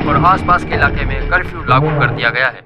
और आसपास के इलाके में कर्फ्यू लागू कर दिया गया है।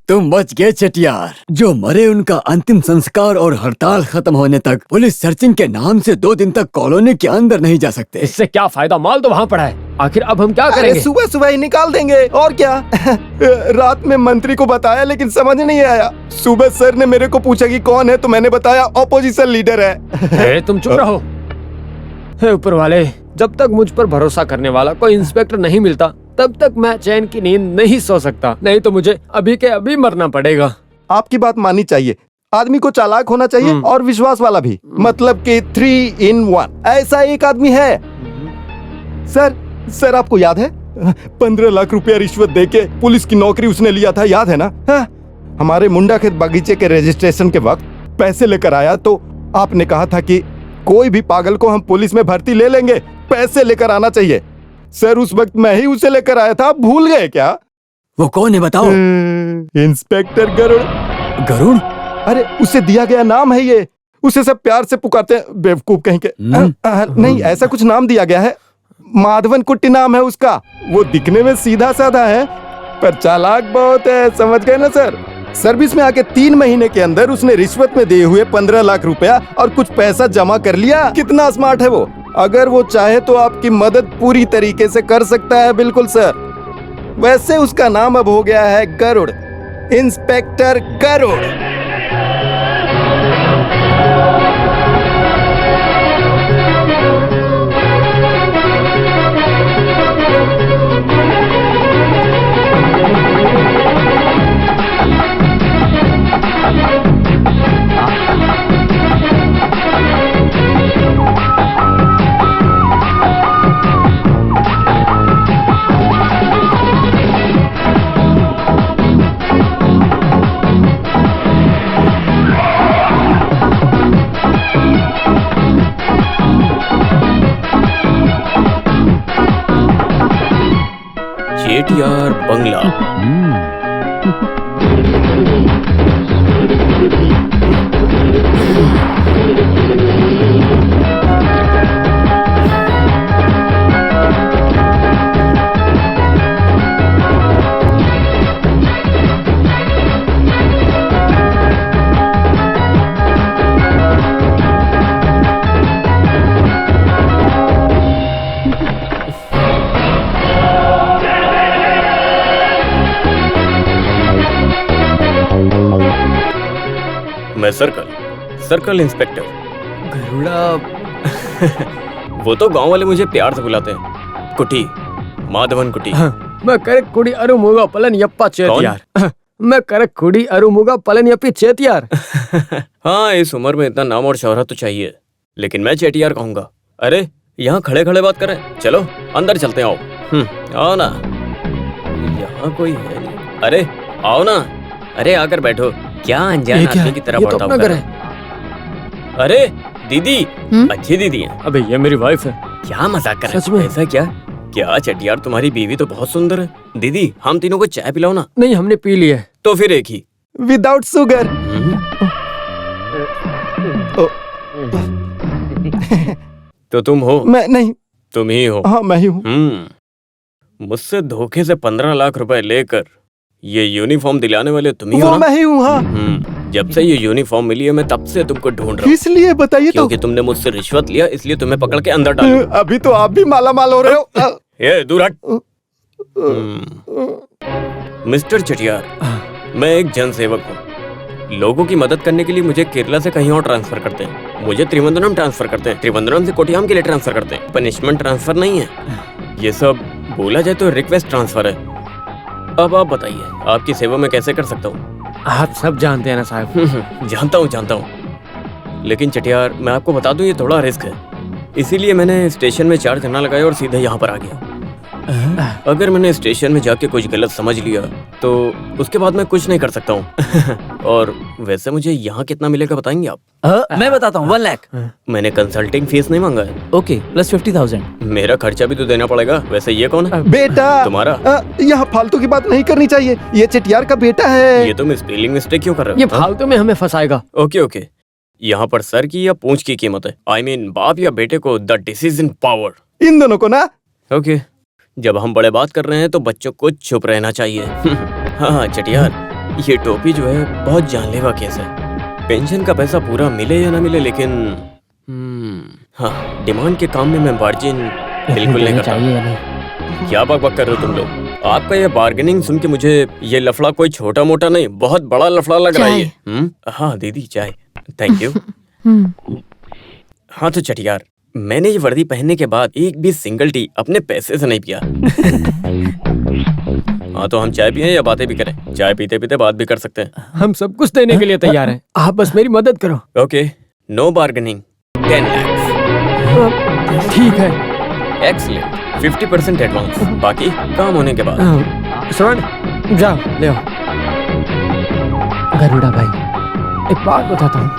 तुम बच गए चेटियार। जो मरे उनका अंतिम संस्कार और हड़ताल खत्म होने तक पुलिस सर्चिंग के नाम से 2 दिन तक कॉलोनी के अंदर नहीं जा सकते। इससे क्या फायदा, माल तो वहाँ पड़ा है। आखिर अब हम क्या करेंगे? सुबह सुबह ही निकाल देंगे और क्या। रात में मंत्री को बताया लेकिन समझ नहीं आया। सुबह सर ने मेरे को पूछा कि कौन है, तो मैंने बताया ऑपोजिशन लीडर है। तुम चुप रहो। हे ऊपर वाले, जब तक मुझ पर भरोसा करने वाला कोई इंस्पेक्टर नहीं मिलता तब तक मैं चैन की नींद नहीं सो सकता। नहीं तो मुझे अभी के अभी मरना पड़ेगा। आपकी बात माननी चाहिए। आदमी को चालाक होना चाहिए और विश्वास वाला भी। मतलब कि 3 in 1। ऐसा एक आदमी है। सर आपको याद है 15 लाख रुपया रिश्वत देके पुलिस की नौकरी उसने लिया था, याद है ना? हमारे मुंडा खेत बगीचे के रजिस्ट्रेशन के वक्त पैसे लेकर आया तो आपने कहा था कि कोई भी पागल को हम पुलिस में भर्ती ले लेंगे, पैसे लेकर आना चाहिए। सर उस वक्त मैं ही उसे लेकर आया था, भूल गए क्या? वो कौन है बताओ? इंस्पेक्टर गरुड़। गरुड़? अरे उसे दिया गया नाम है ये। उसे सब प्यार से पुकारते हैं, बेवकूफ कहीं के। नहीं, ऐसा कुछ नाम दिया गया है। माधवन कुट्टी नाम है उसका। वो दिखने में सीधा साधा है पर चालाक बहुत है, समझ गए ना सर? सर्विस में आके 3 महीने के अंदर उसने रिश्वत में दिए हुए 15 लाख रुपया और कुछ पैसा जमा कर लिया। कितना स्मार्ट है वो। अगर वो चाहे तो आपकी मदद पूरी तरीके से कर सकता है। बिल्कुल सर। वैसे उसका नाम अब हो गया है गरुड़, इंस्पेक्टर गरुड़। चेटियार बंगला। मैं सर्कल इंस्पेक्टर गरुड़ा। वो तो गांव वाले मुझे प्यार से बुलाते हैं कुटी, माधवन कुटी। मैं करक कुड़ी अरुमुगा पलन यप्पा चेतियार। मैं करक कुड़ी अरुमुगा पलन यप्पी चेतियार। हाँ, इस उम्र में इतना नाम और शोहरत तो चाहिए, लेकिन मैं चेटियार कहूंगा। अरे यहाँ खड़े खड़े बात करें, चलो अंदर चलते हैं। आओ। आओ ना, यहाँ कोई है नहीं। अरे आओ ना। अरे आकर बैठो। क्या अनजान आदमी की तरह बढ़ता हूँ। अरे दीदी, अच्छी दीदी है। अबे ये मेरी वाइफ है। क्या मजाक कर रहे सच में? ऐसा क्या चेटियार, तुम्हारी बीवी तो बहुत सुंदर है। दीदी हम तीनों को चाय पिलाओ ना। नहीं, हमने पी ली है। तो फिर एक ही, विदाउट शुगर। तो तुम हो? मैं नहीं। तुम ही हो? हाँ मैं ही हूँ। मुझसे धोखे से 15 लाख रुपए लेकर ये यूनिफॉर्म दिलाने वाले तुम ही हो ना? मैं ही हूँ। हाँ। जब से ये यूनिफॉर्म मिली है मैं तब से तुमको ढूंढ रहा हूँ। इसलिए बताइए तो। क्योंकि तुमने मुझसे रिश्वत लिया, इसलिए तुम्हें पकड़ के अंदर डाला। अभी तो आप भी माला माल हो रहे हो। ये दूर हट। मिस्टर चेटियार, मैं एक जन सेवक हूँ। लोगों की मदद करने के लिए मुझे केरला से कहीं और ट्रांसफर करते हैं, मुझे त्रिवेंद्रम ट्रांसफर करते हैं, त्रिवेंद्रम से कोटियाम के लिए ट्रांसफर करते हैं। पनिशमेंट ट्रांसफर नहीं है, ये सब बोला जाए तो रिक्वेस्ट ट्रांसफर है। अब आप बताइए, आपकी सेवा में कैसे कर सकता हूँ? आप सब जानते हैं ना साहब। जानता हूँ। लेकिन चेटियार, मैं आपको बता दूं ये थोड़ा रिस्क है, इसीलिए मैंने स्टेशन में 4 धरना लगाया और सीधे यहाँ पर आ गया। अगर मैंने स्टेशन में जाके कुछ गलत समझ लिया तो उसके बाद मैं कुछ नहीं कर सकता हूँ। और वैसे मुझे यहाँ कितना मिलेगा बताएंगे आप? मैं बताता हूँ, 1 लाख। मैंने कंसल्टिंग फीस नहीं मांगा है। Okay, plus 50,000। मेरा खर्चा भी तो देना पड़ेगा। वैसे ये कौन है? बेटा तुम्हारा। यहाँ फालतू की बात नहीं करनी चाहिए, ये चेटियार का बेटा है। ये तुम स्पेलिंग मिस्टेक क्यों कर रहे हो? ये फालतू में हमें फंसाएगा। ओके, यहाँ पर सर की या पूंछ की कीमत है। I mean, बाप या बेटे को द डिसीजन पावर। इन दोनों को ना। ओके, जब हम बड़े बात कर रहे हैं तो बच्चों को चुप रहना चाहिए। हाँ चटियार, ये टोपी जो है बहुत जानलेवा केस है। पेंशन का पैसा पूरा मिले या ना मिले, लेकिन हाँ, डिमांड के काम में मैं मार्जिन बिल्कुल नहीं करता। क्या बकबक कर रहे हो तुम लोग? आपका ये बार्गेनिंग सुन के मुझे ये लफड़ा कोई छोटा मोटा नहीं, बहुत बड़ा लफड़ा लग रहा है। हाँ दीदी चाय, थैंक यू। हाँ तो चटियार, मैंने ये वर्दी पहनने के बाद एक भी सिंगल टी अपने पैसे से नहीं पिया। हाँ तो हम चाय पिए या बातें भी करें? चाय पीते पीते बात भी कर सकते हैं। हम सब कुछ देने के लिए तैयार हैं, आप बस मेरी मदद करो। Okay, no bargaining, 10 lakh. ठीक है। एक्सीलेंट, 50% एडवांस, बाकी काम होने के बाद। श्रवण, जाओ ले आओ। गरुड़ा भाई, एक बात बताता हूँ,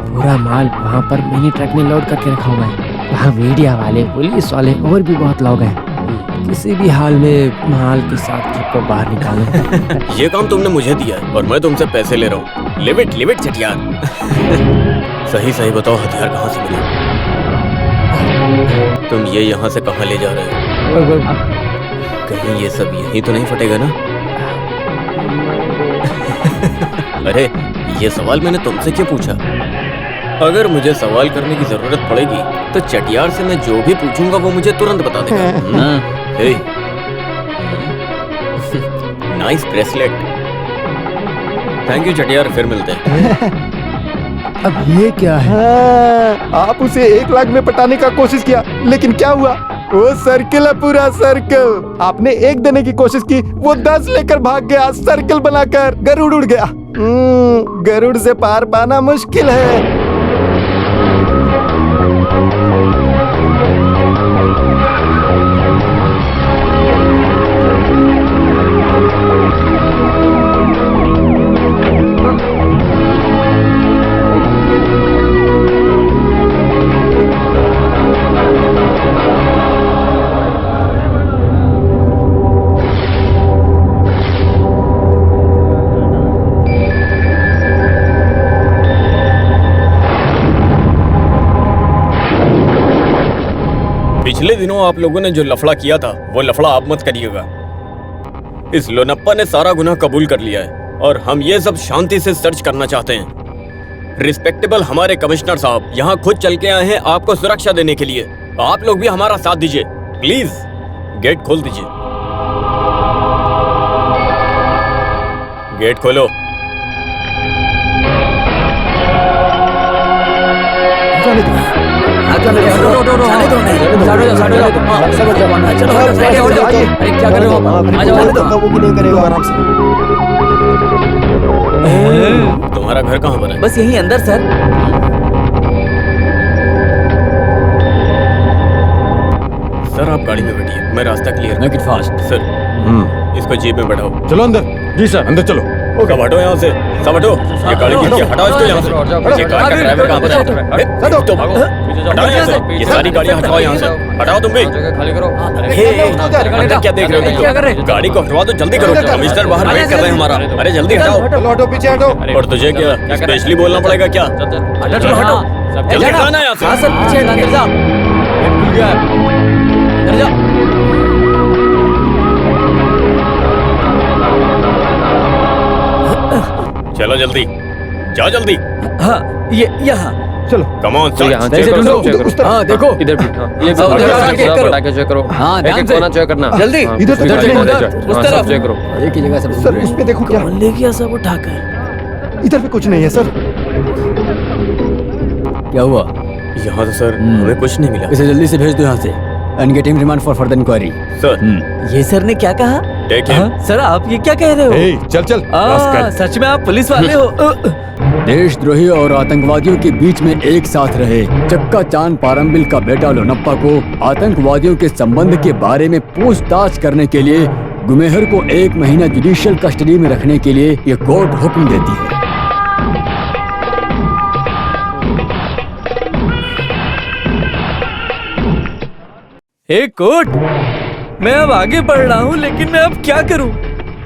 पूरा माल वहाँ पर मिनी ट्रक में लोड करके रखा हुआ है। वहाँ मीडिया वाले, पुलिस वाले और भी बहुत लोग हैं। किसी भी हाल में माल के साथ ट्रक को बाहर निकालो। ये काम तुमने मुझे दिया है और मैं तुमसे पैसे ले रहा हूँ। लिमिट चटियार। सही बताओ, हथियार कहाँ से मिले? तुम ये यहाँ से कहाँ ले जा रहे हो? कहीं ये सब यहीं तो नहीं फटेगा ना? अरे ये सवाल मैंने तुमसे क्यों पूछा? अगर मुझे सवाल करने की जरूरत पड़ेगी तो चटियार से मैं जो भी पूछूंगा वो मुझे तुरंत बता देगा। Nice bracelet. थैंक यू चटियार, फिर मिलते हैं। अब ये क्या है? आप उसे 1 लाख में पटाने का कोशिश किया, लेकिन क्या हुआ? वो सर्किल है, पूरा सर्किल। आपने 1 देने की कोशिश की, वो 10 लेकर भाग गया। सर्किल बनाकर गरुड़ उड़ गया। गरुड़ से पार पाना मुश्किल है। पिछले दिनों आप लोगों ने जो लफड़ा किया था वो लफड़ा आप मत करिएगा। इस लोनप्पा ने सारा गुनाह कबूल कर लिया है और हम ये सब शांति से सर्च करना चाहते हैं। रिस्पेक्टेबल हमारे कमिश्नर साहब यहाँ खुद चल के आए हैं आपको सुरक्षा देने के लिए। आप लोग भी हमारा साथ दीजिए प्लीज। गेट खोल दीजिए। गेट खोलो। क्या कर रहे हो? तुम्हारा घर कहाँ पर है? बस यहीं अंदर सर। सर आप गाड़ी में बैठिए, मैं रास्ता clear. Make it fast. Sir इसको जीप में बैठाओ। चलो अंदर। जी सर, अंदर चलो। सब हटो यहाँ से, सब हटो। ये गाड़ी की हटाओ इसको यहाँ से। ये कार का ड्राइवर कहाँ पर है? हटाओ यहाँ से, ये सारी गाड़ियाँ हटाओ यहाँ से। हटाओ तुम भी। खाली करो। अंदर क्या देख रहे हो तुम? गाड़ी को हटवा दो, जल्दी करो। कमिश्नर बाहर वेट कर रहे हैं हमारा। अरे जल्दी हटाओ। हटो, पीछे हटो। और तुझे क्या स्पेशली बोलना पड़ेगा क्या? हटो। जल्दी हटाना यहाँ से। हाँ सर, पीछे हटा, अंदर जाओ। अंदर जाओ। चलो जल्दी, जाओ जल्दी। हाँ, ये यहाँ। चलो कम ऑन तो यहाँ चेक करो। हाँ देखो इधर भी। हाँ, ये चेक करो। हाँ, एक ध्यान एक से। कोना चेक करना। जल्दी। हाँ, इधर तो इधर चेक चेक करो, करो, उधर, उस हाँ, तरफ। सब चेक करो। एक ही जगह से सर उस पे देखो क्या? ले गया सब उठाकर। इधर पे कुछ नहीं है सर। क्या हुआ? यहाँ तो सर हमें कुछ नहीं मिला। इसे जल्दी से भेज दो यहाँ से and get him remand for further inquiry. Sir ये सर ने क्या कहा? Take him. सर आप ये क्या कह रहे हो? चल सच में आप पुलिस वाले हो? देशद्रोही और आतंकवादियों के बीच में एक साथ रहे चक्का चांद पारंबिल का बेटा लोनप्पा को आतंकवादियों के संबंध के बारे में पूछताछ करने के लिए गुमेहर को 1 महीना जुडिशियल कस्टडी में रखने के लिए ये कोर्ट हुक्म देती है। कोर्ट, मैं अब आगे बढ़ रहा हूँ, लेकिन मैं अब क्या करूँ?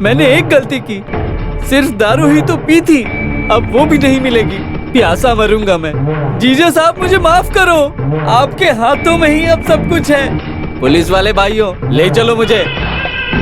मैंने एक गलती की, सिर्फ दारू ही तो पी थी, अब वो भी नहीं मिलेगी। प्यासा मरूंगा मैं। जीजा साहब मुझे माफ करो, आपके हाथों में ही अब सब कुछ है। पुलिस वाले भाइयों ले चलो मुझे।